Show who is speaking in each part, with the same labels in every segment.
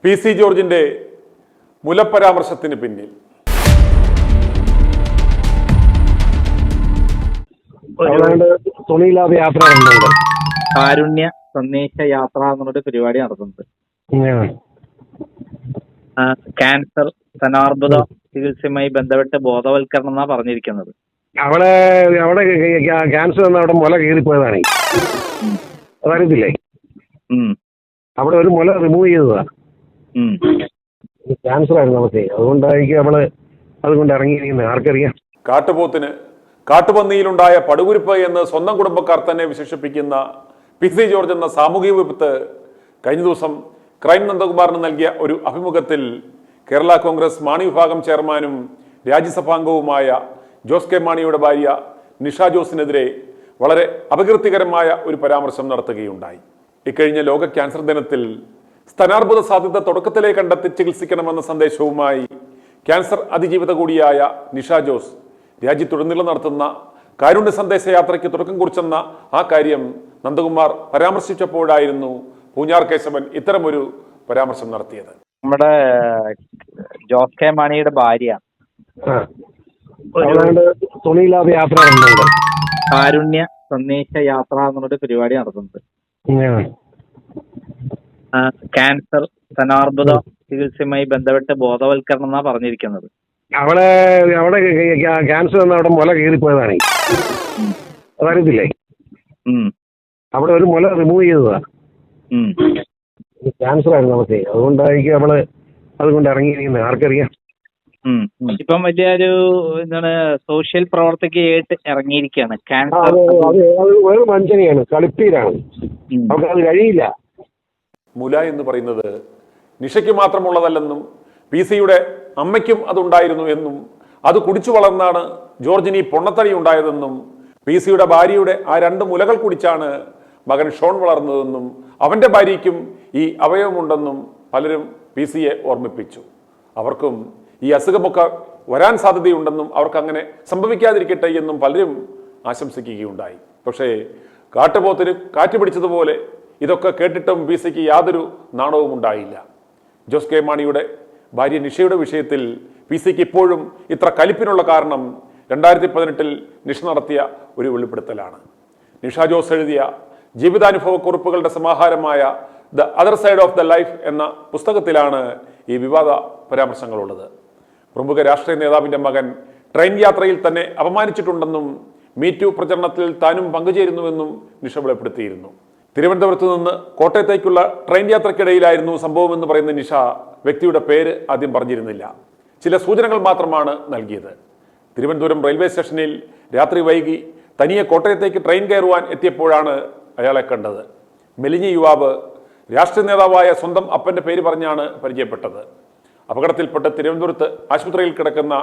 Speaker 1: PC. ജോർജിന്റെ മുലപരാമർശത്തിന് പിന്നിൽ
Speaker 2: തുണിയില്ലാതെ യാത്ര
Speaker 3: കാരുണ്യ സന്ദേശ യാത്ര എന്നൊരു പരിപാടി നടത്തുന്നത്. ക്യാൻസർ, ധനാർബുദ ചികിത്സയുമായി ബന്ധപ്പെട്ട് ബോധവൽക്കരണം എന്നാ പറഞ്ഞിരിക്കുന്നത്.
Speaker 2: അവിടെ ക്യാൻസർ വന്ന അവിടെ മുല കീറിപ്പോയതാണ്. അതറിയത്തില്ലേ? അവിടെ ഒരു മുല റിമൂവ് ചെയ്തതാ. ക്യാൻസർ ആയിരുന്നു നമുക്ക്. അതുകൊണ്ടായിരിക്കും അതുകൊണ്ട് ഇറങ്ങിയിരിക്കുന്നത്. ആർക്കറിയാം?
Speaker 1: കാട്ടുപോത്തിന് കാട്ടുപന്നിയിലുണ്ടായ പടുകുരിപ്പ് എന്ന് സ്വന്തം കുടുംബക്കാർ തന്നെ വിശേഷിപ്പിക്കുന്ന പി.സി. ജോർജ് എന്ന സാമൂഹിക വിപത്ത് കഴിഞ്ഞ ദിവസം ക്രൈം നന്ദകുമാറിന് നൽകിയ ഒരു അഭിമുഖത്തിൽ കേരള കോൺഗ്രസ് മാണി വിഭാഗം ചെയർമാനും രാജ്യസഭാംഗവുമായ ജോസ് കെ മാണിയുടെ ഭാര്യ നിഷ ജോസിനെതിരെ വളരെ അപകീർത്തികരമായ ഒരു പരാമർശം നടത്തുകയുണ്ടായി. ഇക്കഴിഞ്ഞ ലോക ക്യാൻസർ ദിനത്തിൽ സ്തനാർബുദ സാധ്യത തുടക്കത്തിലേ കണ്ടെത്തി ചികിത്സിക്കണമെന്ന സന്ദേശവുമായി ക്യാൻസർ അതിജീവിത കൂടിയായ നിഷ ജോസ് രാജ്യത്തുടനീളം നടത്തുന്ന കാരുണ്യ സന്ദേശ യാത്രയ്ക്ക് തുടക്കം കുറിച്ചെന്ന ആ കാര്യം നന്ദകുമാർ പരാമർശിച്ചപ്പോഴായിരുന്നു പൂഞ്ഞാർ കേശവൻ ഇത്തരമൊരു പരാമർശം നടത്തിയത്.
Speaker 3: നമ്മുടെ ജോസ് കെ മാണിയുടെ ഭാര്യ
Speaker 2: തുണിയില്ലാതെ യാത്ര
Speaker 3: കാരുണ്യ സന്ദേശ യാത്ര എന്നൊരു പരിപാടി നടത്തുന്നത്. ക്യാൻസർ, ധനാർബുദ ചികിത്സയുമായി ബന്ധപ്പെട്ട് ബോധവൽക്കരണം എന്നാ പറഞ്ഞിരിക്കുന്നത്.
Speaker 2: അവിടെ ക്യാൻസർ വന്ന അവിടെ മുല കീറിപ്പോയതാണ്. അതറിയത്തില്ലേ? അവിടെ ഒരു മുല റിമൂവ് ചെയ്തതാ. ക്യാൻസർ ആയിരുന്നു നമുക്ക്. അതുകൊണ്ടായിരിക്കും അതുകൊണ്ട് ഇറങ്ങിയിരിക്കുന്നത്. ആർക്കറിയാം?
Speaker 3: ഇപ്പം വലിയൊരു എന്താണ് സോഷ്യൽ പ്രവർത്തകയായിട്ട് ഇറങ്ങിയിരിക്കുകയാണ്. ക്യാൻസർ
Speaker 2: വേറെ മനുഷ്യനെയാണ്, കളിപ്പീരാണ്. നമുക്ക് അത് കഴിയില്ല.
Speaker 1: മുല എന്ന് പറയുന്നത് നിഷയ്ക്ക് മാത്രമുള്ളതല്ലെന്നും പി.സിയുടെ അമ്മയ്ക്കും അതുണ്ടായിരുന്നു എന്നും അത് കുടിച്ചു വളർന്നാണ് ജോർജിന് ഈ പൊണ്ണത്തടി ഉണ്ടായതെന്നും പി.സിയുടെ ഭാര്യയുടെ ആ 2 മുലകൾ കുടിച്ചാണ് മകൻ ഷോൺ വളർന്നതെന്നും അവന്റെ ഭാര്യയ്ക്കും ഈ അവയവമുണ്ടെന്നും പലരും പി.സിയെ ഓർമ്മിപ്പിച്ചു. അവർക്കും ഈ അസുഖമൊക്കെ വരാൻ സാധ്യതയുണ്ടെന്നും അവർക്ക് അങ്ങനെ സംഭവിക്കാതിരിക്കട്ടെ എന്നും പലരും ആശംസിക്കുകയുണ്ടായി. പക്ഷേ കാട്ടുപോത്തിന് കാറ്റ് പിടിച്ചതുപോലെ ഇതൊക്കെ കേട്ടിട്ടും പി.സിക്ക് യാതൊരു നാണവും ഉണ്ടായില്ല. ജോസ് കെ മാണിയുടെ ഭാര്യ നിഷയുടെ വിഷയത്തിൽ പി.സിക്ക് ഇപ്പോഴും ഇത്ര കലിപ്പിനുള്ള കാരണം 2018 നിഷ നടത്തിയ ഒരു വെളിപ്പെടുത്തലാണ്. നിഷ ജോസ് എഴുതിയ ജീവിതാനുഭവ കുറിപ്പുകളുടെ സമാഹാരമായ the other side of the life എന്ന പുസ്തകത്തിലാണ് ഈ വിവാദ പരാമർശങ്ങളുള്ളത്. പ്രമുഖ രാഷ്ട്രീയ നേതാവിന്റെ മകൻ ട്രെയിൻ യാത്രയിൽ തന്നെ അപമാനിച്ചിട്ടുണ്ടെന്നും മീറ്റു പ്രചരണത്തിൽ താനും പങ്കുചേരുന്നുവെന്നും നിഷ വെളിപ്പെടുത്തിയിരുന്നു. തിരുവനന്തപുരത്ത് നിന്ന് കോട്ടയത്തേക്കുള്ള ട്രെയിൻ യാത്രക്കിടയിലായിരുന്നു സംഭവമെന്ന് പറയുന്ന നിഷ വ്യക്തിയുടെ പേര് ആദ്യം പറഞ്ഞിരുന്നില്ല. ചില സൂചനകൾ മാത്രമാണ് നൽകിയത്. തിരുവനന്തപുരം റെയിൽവേ സ്റ്റേഷനിൽ രാത്രി വൈകി തനിയെ കോട്ടയത്തേക്ക് ട്രെയിൻ കയറുവാൻ എത്തിയപ്പോഴാണ് അയാളെ കണ്ടത്. മെലിഞ്ഞ യുവാവ് രാഷ്ട്രീയ നേതാവായ സ്വന്തം അപ്പന്റെ പേര് പറഞ്ഞാണ് പരിചയപ്പെട്ടത്. അപകടത്തിൽപ്പെട്ട് തിരുവനന്തപുരത്ത് ആശുപത്രിയിൽ കിടക്കുന്ന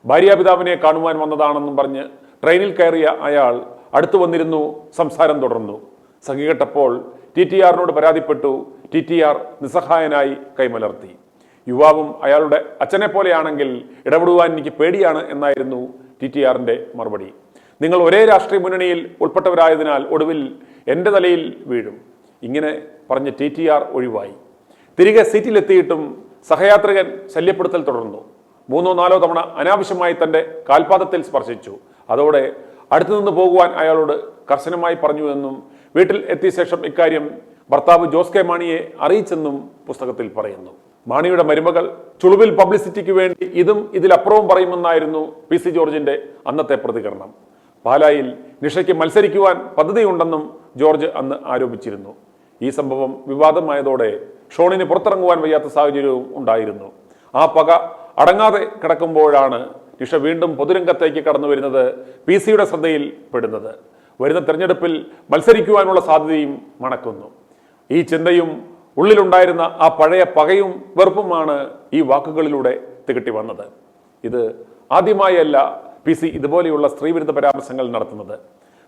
Speaker 1: ഭാര്യാപിതാവിനെ കാണുവാൻ വന്നതാണെന്നും പറഞ്ഞ് ട്രെയിനിൽ കയറിയ അയാൾ അടുത്തു വന്നിരുന്നു. സംസാരം തുടർന്നു. സംഗി കേട്ടപ്പോൾ TTRനോട് പരാതിപ്പെട്ടു. TTR നിസ്സഹായനായി കൈമലർത്തി. യുവാവും അയാളുടെ അച്ഛനെ പോലെയാണെങ്കിൽ ഇടപെടുവാൻ എനിക്ക് പേടിയാണ് എന്നായിരുന്നു TTRന്റെ മറുപടി. നിങ്ങൾ ഒരേ രാഷ്ട്രീയ മുന്നണിയിൽ ഉൾപ്പെട്ടവരായതിനാൽ ഒടുവിൽ എൻ്റെ തലയിൽ വീഴും. ഇങ്ങനെ പറഞ്ഞ് TTR ഒഴിവായി. തിരികെ സീറ്റിലെത്തിയിട്ടും സഹയാത്രികൻ ശല്യപ്പെടുത്തൽ തുടർന്നു. 3-4 തവണ അനാവശ്യമായി തൻ്റെ കാൽപാദത്തിൽ സ്പർശിച്ചു. അതോടെ അടുത്തുനിന്ന് പോകുവാൻ അയാളോട് കർശനമായി പറഞ്ഞുവെന്നും വീട്ടിൽ എത്തിയ ശേഷം ഇക്കാര്യം ഭർത്താവ് ജോസ് കെ മാണിയെ അറിയിച്ചെന്നും പുസ്തകത്തിൽ പറയുന്നു. മാണിയുടെ മരുമകൾ ചുളുവിൽ പബ്ലിസിറ്റിക്ക് വേണ്ടി ഇതും ഇതിലപ്പുറവും പറയുമെന്നായിരുന്നു പി.സി. ജോർജിന്റെ അന്നത്തെ പ്രതികരണം. പാലായിൽ നിഷയ്ക്ക് മത്സരിക്കുവാൻ പദ്ധതിയുണ്ടെന്നും ജോർജ് അന്ന് ആരോപിച്ചിരുന്നു. ഈ സംഭവം വിവാദമായതോടെ ഷോണിന് പുറത്തിറങ്ങുവാൻ വയ്യാത്ത സാഹചര്യവും ഉണ്ടായിരുന്നു. ആ പക അടങ്ങാതെ കിടക്കുമ്പോഴാണ് നിഷ വീണ്ടും പൊതുരംഗത്തേക്ക് കടന്നു വരുന്നത് പി.സിയുടെ ശ്രദ്ധയിൽ പെടുന്നത്. വരുന്ന തെരഞ്ഞെടുപ്പിൽ മത്സരിക്കുവാനുള്ള സാധ്യതയും മണക്കുന്നു. ഈ ചിന്തയും ഉള്ളിലുണ്ടായിരുന്ന ആ പഴയ പകയും വെറുപ്പുമാണ് ഈ വാക്കുകളിലൂടെ തികട്ടി വന്നത്. ഇത് ആദ്യമായല്ല പി.സി ഇതുപോലെയുള്ള സ്ത്രീവിരുദ്ധ പരാമർശങ്ങൾ നടത്തുന്നത്.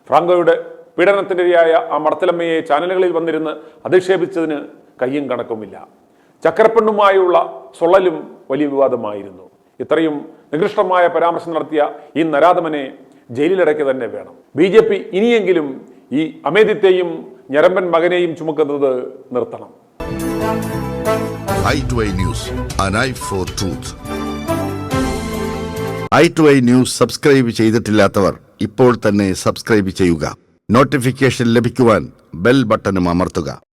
Speaker 1: ഫ്രാങ്കോയുടെ പീഡനത്തിനിരയായ ആ മടത്തിലമ്മയെ ചാനലുകളിൽ വന്നിരുന്ന് അധിക്ഷേപിച്ചതിന് കയ്യും കണക്കുമില്ല. ചക്കരപ്പെണ്ണുമായുള്ള സൊള്ളലും വലിയ വിവാദമായിരുന്നു. ഇത്രയും നികൃഷ്ടമായ പരാമർശം നടത്തിയ ഈ നരാധമനെ ജയിലിലടയ്ക്ക് തന്നെ വേണം. BJP ഇനിയെങ്കിലും ഈ അമേദ്യത്തെയും ഞരമ്പൻ മകനെയും ചുമക്കുന്നത് നിർത്തണം.
Speaker 4: i2i News, an eye for truth. i2i News subscribe ചെയ്തിട്ടില്ലാത്തവർ ഇപ്പോൾ തന്നെ സബ്സ്ക്രൈബ് ചെയ്യുക. നോട്ടിഫിക്കേഷൻ ലഭിക്കുവാൻ ബെൽ ബട്ടണും അമർത്തുക.